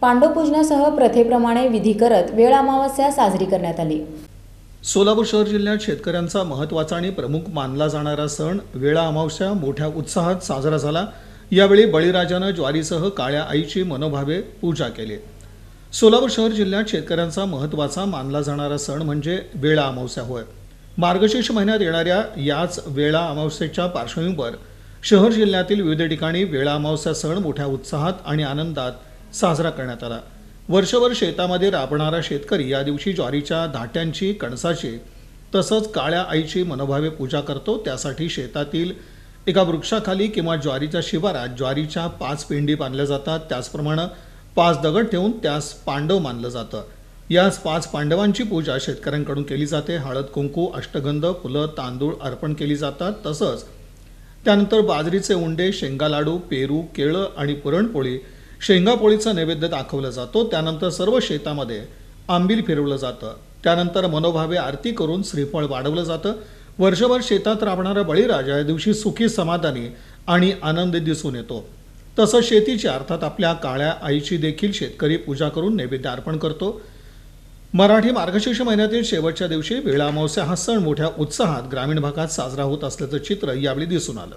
पांडवपूजनासह प्रथेप्रमाणे विधी करत वेळ अमावस्या साजरी करण्यात आली। सोलापूर शहर जिल्ह्यात शेतकऱ्यांचा महत्त्वाचा आणि प्रमुख मानला जाणारा सण वेळा अमावस्या मोठ्या उत्साहात साजरा झाला। यावेळी बळीराजानं ज्वारीसह काळ्या आईची मनोभावे पूजा केली। सोलापूर शहर जिल्ह्यात शेतकऱ्यांचा महत्त्वाचा मानला जाणारा सण म्हणजे वेळा अमावस्या होय। मार्गशीर्ष महिन्यात येणाऱ्या याच वेळा अमावस्येच्या पार्श्वभूमीवर शहर जिल्ह्यातील विविध ठिकाणी वेळा अमावस्या सण मोठ्या उत्साहात आणि आनंदात साजरा करण्यात आला। वर्षभर शेतामध्ये राबणारा शेतकरी या दिवशी ज्वारीच्या धाट्यांची, कणसाची तसंच काळ्या आईची मनोभावे पूजा करतो। त्यासाठी शेतातील एका वृक्षाखाली किंवा ज्वारीच्या शिवारात ज्वारीच्या 5 पेंडी बांधल्या जातात। त्याचप्रमाणे 5 दगड ठेवून त्यास पांडव मानलं जातं। याच 5 पांडवांची पूजा शेतकऱ्यांकडून केली जाते। हळद, कुंकू, अष्टगंध, फुलं, तांदूळ अर्पण केली जातात। तसंच त्यानंतर बाजरीचे उंडे, शेंगा लाडू, पेरू, केळं आणि पुरणपोळी, शेंगापोळीचा नैवेद्य दाखवला जातो। त्यानंतर सर्व शेतामध्ये आंबील फिरवलं जातं। त्यानंतर मनोभावे आरती करून श्रीफळ वाढवलं जातं। वर्षभर शेतात राबणारा बळीराजा या दिवशी सुखी, समाधानी आणि आनंदी दिसून येतो। तसंच शेतीची अर्थात आपल्या काळ्या आईची देखील शेतकरी पूजा करून नैवेद्य अर्पण करतो। मराठी मार्गशीर्ष महिन्यातील शेवटच्या दिवशी वेळा अमावस्या हा सण मोठ्या उत्साहात ग्रामीण भागात साजरा होत असल्याचं चित्र यावेळी दिसून आलं।